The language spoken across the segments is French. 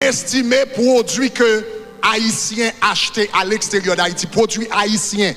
estimé produits que Haïtiens achetaient à l'extérieur d'Haïti, produits haïtiens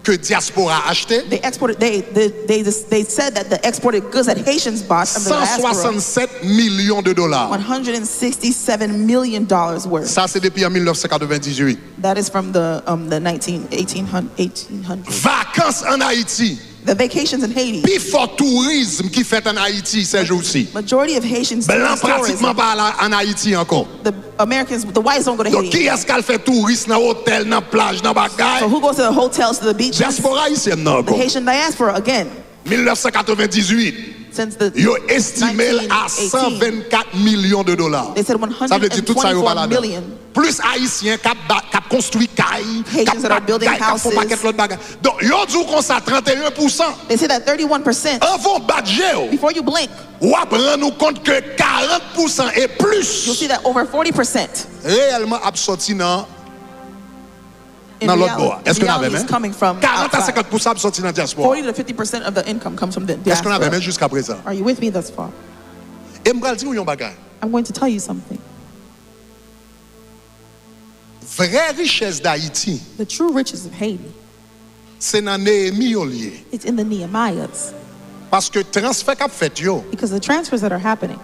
que Dyaspora achetait. They said that the exported goods that Haitians bought from the diaspora. 167 millions de dollars. $167 million worth. Ça c'est depuis en 1998. That is from the 1800s. Vacances en Haïti. The vacations in Haiti. Plus fort tourisme qui fait en Haïti ces jours-ci. Majority of Haitians Blanc pratiquement pas en Haïti encore. The Americans, the whites don't go to Donc Haiti. qui est-ce qu'elle fait tourisme dans hôtel, dans plage, dans bagaille? So who goes to the hotels, to the beaches? Diaspora haïtienne non. The Haitian diaspora again. 1998. Since the Yo estimé à 124 millions de dollars. They said Ça veut dire tout ça yo pas million. Plus haïtiens qui construit caille, Haitians that are building houses. Donc yo dit qu'on ça 31%. They say that 31%. Avant budget. Before you blink. Ou après nous compte que 40% et plus. You'll see that over 40%. Réellement absorti dans l'autre bois. Est-ce qu'on avait même 40 à 50% absorti dans diaspora? 40 to 50% of the income comes from the Est-ce qu'on diaspora. avait même jusqu'à présent? Are you with me thus far? Et m'bral dire yon bagay. I'm going to tell you something. Vraie richesse d'Haïti. The true riches of Haiti. C'est dans Néhémie au lieu. It's in the Nehemiahs. Parce que transfert qu'a fait yo. Because the transfers that are happening.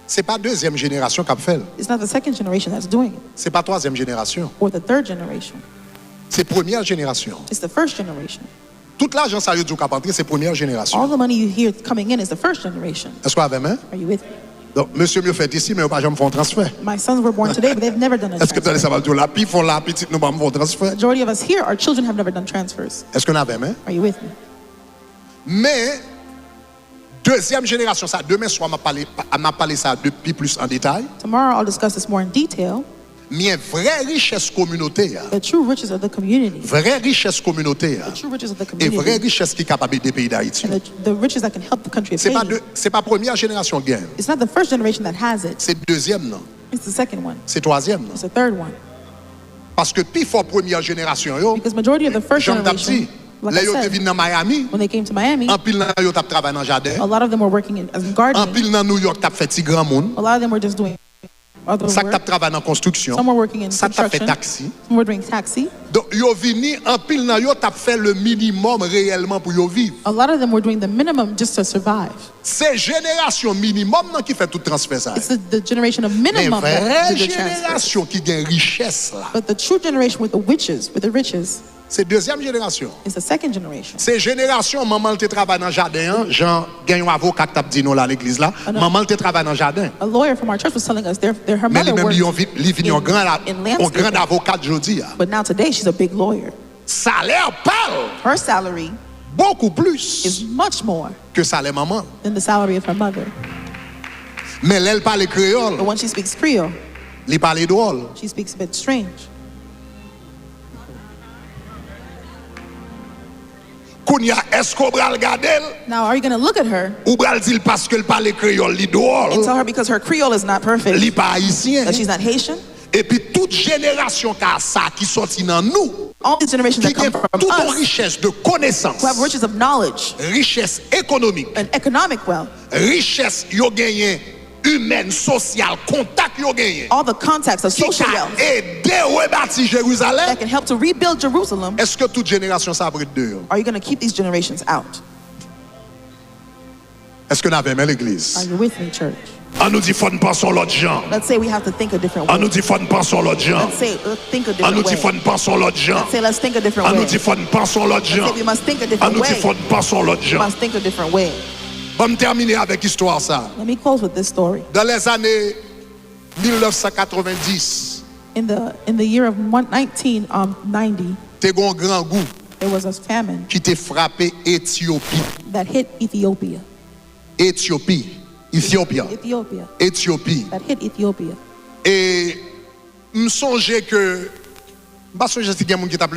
C'est pas deuxième génération qu'a fait. It's not the second generation that's doing it. C'est pas troisième génération. Or the third generation. C'est première génération. It's the first generation. Toute l'argent ça yo qu'a rentré c'est première génération. All the money you hear coming in is the first generation. Est-ce qu'on avait même? Are you with me? Donc monsieur mieux fait ici mais pas jamais font transfert. My sons were born today, but they've never done a Est-ce que tu transfer. ça va dire la pi font la petite nous pas font transfert? Majority of us here, our children have never done transfers. Est-ce qu'on avait même? Are you with me? Mais deuxième génération ça demain soir m'a parlé ça depuis plus en détail. Tomorrow I'll discuss this more in detail. Mais vraie richesse communautaire. The true riches of the community. Vraie richesse communautaire. The true riches of the Et community. vraie richesse qui est capable d'aider le pays d'Haïti. And the riches that can help the country of Haiti. C'est pas première génération qui gagne. It's not the first generation that has it. C'est deuxième non. It's the second one. C'est troisième non. It's the third one. Parce que plus fort première génération yo. Because majority of the first Jean generation, like là I yo te said, vinn dans Miami. when they came to Miami, En pile nan yo t'a travaillé dans jardin. a lot of them were working as in En gardening. pile nan New York t'a fait petit grand monde. A lot of them were just doing other Ça t'a work. travaillé dans construction. Some were working in Ça t'a fait construction. taxi. Some were doing taxi. Donc yo vini en pile nan yo t'a fait le minimum réellement pour yo vivre. A lot of them were doing the minimum just to survive. C'est génération minimum nan qui fait tout transfert ça. It's the generation of Mais minimum that vraie did the transfer. génération qui gagne richesse là. But the true generation with the riches, C'est deuxième génération. is the second generation. C'est génération maman te travaille dans jardin, Jean gagne un avocat qui t'a dit nous là à l'église là. Maman te travaille dans jardin. A lawyer from our church was telling us her Mais mother lui-même worked il vient un in grand avocat jodi. but now today she's a big lawyer. Salaire parle Her salary beaucoup plus is much more que salaire maman. than the salary of her mother. Mais elle parle créole, But when she speaks Creole, elle parle drôle. she speaks a bit strange. Kounya est-ce qu'on va regarder Now, are you going to look at her ou bral dire parce qu'elle parle créole, li and drôle, tell her because her Creole is not perfect, li pas haïtien. that she's not Haitian? Et puis toute génération qui a ça qui sorti dans nous, All these generations qui that a come from toute une us richesse de connaissances, who have riches of knowledge richesse économique, and economic wealth, richesse yo gagné humaine, sociale, contact yo gagné. all the contacts of Qui social a wealth aidé rebâtir Jérusalem. that can help to rebuild Jerusalem. Est-ce que toute génération ça abrite de? Are you going to keep these generations out? Est-ce que nous avons aimé l'église? Are you with me, church? On nous dit faut ne penser l'autre gens. Let's say we have to think a different On way. nous dit faut ne penser l'autre gens. Let's say let's think a On nous different dit faut way. ne penser l'autre gens. Let's say let's think a different On way. nous dit faut ne penser l'autre Let's gens. say we must think a On different nous dit way. faut ne penser l'autre We gens. must think a different way. On va terminer avec l'histoire ça. Let me close with this story. Dans les années 1990, In the year of 1990, t'es un grand goût there was a famine qui t'a frappé Éthiopie. that hit Ethiopia. Éthiopie. Ethiopia. Ethiopia. Éthiopie. That hit Ethiopia. Et me songeais que parce que je sais qu'il y a des gens qui t'a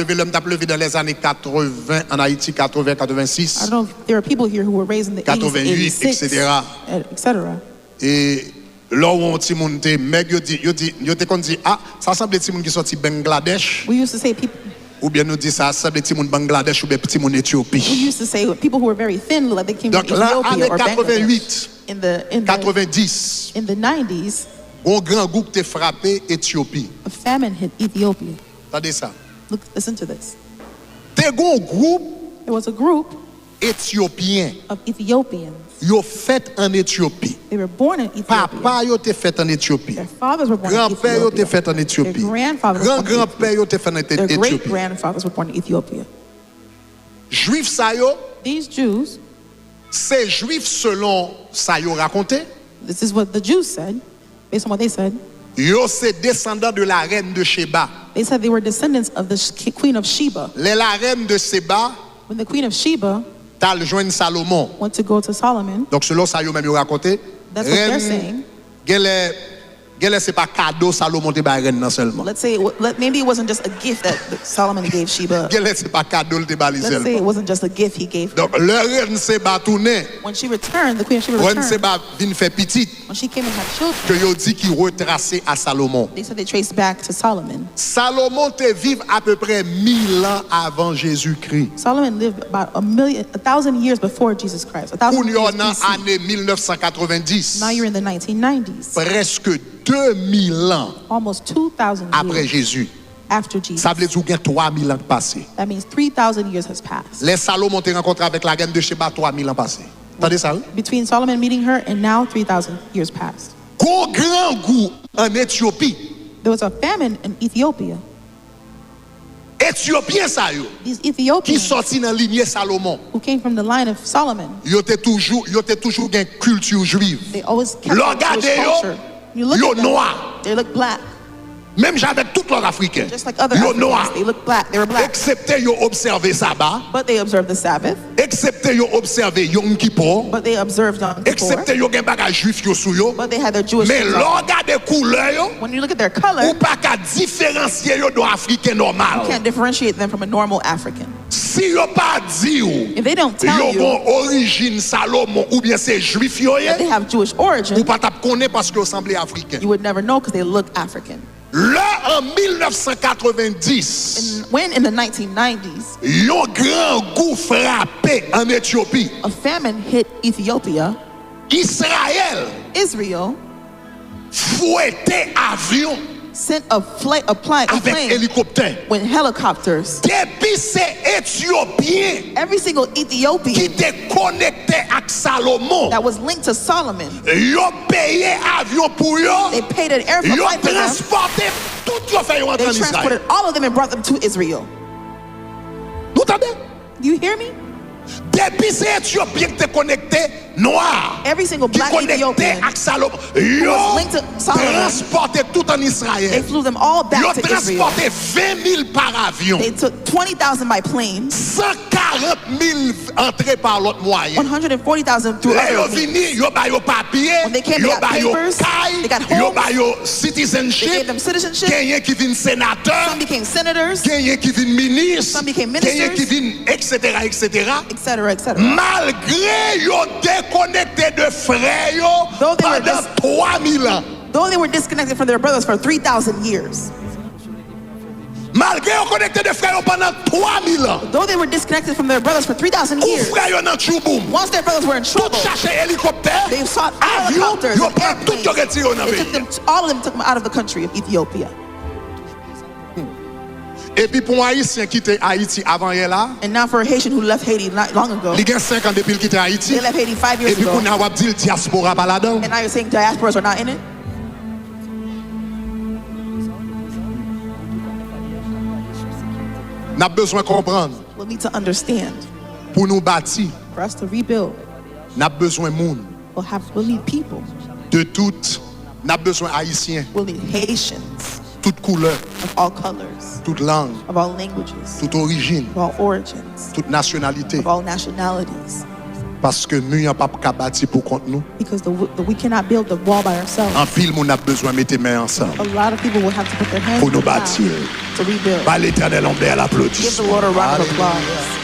levé dans les années 80 en Haïti, 80, 86, I don't know if there are people here who were raised in the 80s, 88, 86, etc. etc. Et là où on t'y monte, mec yo te kon dit ah ça semble petit monde qui sorti Bangladesh We used to say people. ou bien nous dit ça semble petit monde Bangladesh ou bien petit monde We Éthiopie. used to say people who were very thin, like they came Donc from là Ethiopia année or Bangladesh. 88, In the 90, in the 90s, Un grand groupe t'est frappé Éthiopie. A famine hit Ethiopia. Attendez ça. Look, listen to this. T'es un groupe There was a group éthiopien. of Ethiopians. Yo fait en Éthiopie. They were born in Ethiopia. Papa yo te fait en Éthiopie. Their fathers were born in Grand-père yo te Ethiopia. fait en Éthiopie. Their grandfathers were born in Grand-grand-père yo te fait en Their Éthiopie. great-grandfathers were born in Ethiopia. Juifs ça yo, These Jews, c'est juifs selon ça yo raconté. this is what the Jews said, based on what they said. Yo c'est descendant de la reine de Sheba. They said they were descendants of the queen of Sheba. La reine de Sheba When the queen of Sheba t'a rejoint Salomon. went to go to Solomon, Donc selon ça yo même yo raconté. that's what they're saying. Gele c'est pas cadeau Salomon te ba reine nan seulement. Let's say, maybe it wasn't just a gift that Solomon gave Sheba. Gele c'est pas cadeau te ba li Let's say seulement. it wasn't just a gift he gave her. Donc le reine Sheba tourné, When she returned, the queen of Sheba reine returned. Sheba vinn fait petite When she came and had children, que yo dit qui retracé à Salomon. they said they traced back to Solomon. Salomon te vive à peu près 1000 ans avant Jésus-Christ. Solomon lived about 1,000 years before Jesus Christ. 1,000 Pour years nous en BC. année 1990. Now you're in the 1990s, Presque 2000 ans almost 2,000 après years Jésus. after Jesus. Ça veut dire qu'il y a 3000 ans passés. That means 3,000 years has passed. Les Salomon te rencontré avec la reine de Sheba 3000 ans passés. Attendez ça, oui? Between Solomon meeting her and now 3,000 years passed. Gros grand goût en Éthiopie. There was a famine in Ethiopia. Éthiopien ça yo, These qui Ethiopians sorti dans lignée Salomon. who came from the line of Solomon, Yo te toujours une culture juive. they always kept Regardez that Jewish yo, culture. You look yo at them, noir. they look black. Même avec tout l'autre africain. Just like other Yo Africans, noir. they look black. They were black. Excepté yo observé sabbat, But they observed the Sabbath. excepté yo observé Yom Kippur, But they observed Yom Kippur. excepté yo gen bagay juif yo sou yo. But they had their Jewish Mais things on. regardez couleur yo, When you look at their color, ou pas qu'à différencier yo d'un africain you normal. can't differentiate them from a normal African. Si yo pas dit ou If they don't tell yo you bon origine Salomon ou bien c'est juif yo that they ye, have Jewish ou origin, pas tap connaît parce que yo semblé africain. you would never know because they look African. Là en 1990, When in the 1990s, yon grand goût frappé en Éthiopie. a famine hit Ethiopia, Israël Israel fouettait avion sent a avec plane hélicoptère. with helicopters. Depuis c'est Éthiopien Every single qui Ethiopian était connecté avec Salomon. that was linked to Solomon, Yo payé avion pour yo. they paid an air Yo flight for them. transporté tout yo fait yo They entrer en Israël. transported all of them and brought them to Israel. Vous entendez? Do you hear me? Depuis c'est Éthiopien qui était connecté noir. Every single Qui black connecté Ethiopian avec Salomon. Yo was linked to Solomon. transporté tout en They Israël. flew them all Yo back to Israel. transporté 20 000 par avion. They took 20,000 by plane, 140 000 entrées par l'autre moyen. 140,000 through Là, yo other means. vini, yo ba yo papier, When they came, yo they got ba yo papers, kay, they got yo homes, ba yo They citizenship, gave them citizenship. genyen qui vin sénateur, Some became senators, genyen qui vin ministre, Some became genyen qui ministers. vin etc. etc., etc. Malgré yo déconnecté de frères yo Though they were pendant 3000 ans. Though they were disconnected from their brothers for 3,000 years. Malgré yo connecté de frères yo pendant 3000 ans. Though they were disconnected from their brothers for 3,000 Ou years. frère yo nan chouboum. Once their brothers were in Tout trouble, cherché hélicoptère, they sought avion, helicopters yo and prend tout yo airplanes. retiré yo nan They took pays. them, all of them took them out of the country of Ethiopia. Et puis pour un Haïtien qui était Haïti avant hier là, And now for a Haitian who left Haiti not long ago, il y a 5 ans depuis qu'il était Haïti. they left Haiti 5 Et years puis ago, pour nous avoir dit le diaspora pas là-dedans. and now you're saying diasporas are not in it? N'a besoin de comprendre. We'll need to understand. Pour nous bâtir, For us to rebuild, n'a besoin de monde. we'll need people. De toutes, n'a besoin haïtien, We'll need Haitians toute couleur, of all colors, toute langue, of all languages, toute origine, of all origins, toute nationalité. of all nationalities. Parce que nous, n'y a pas qu'à bâtir pour contre nous. Because we cannot build the wall by ourselves. En pile, on a besoin de mettre mains ensemble. A lot of people will have to put their hands Pour on nous the plow bâtir. to rebuild. Par l'éternel, on met à Give the l'applaudissement. Lord a round of applause.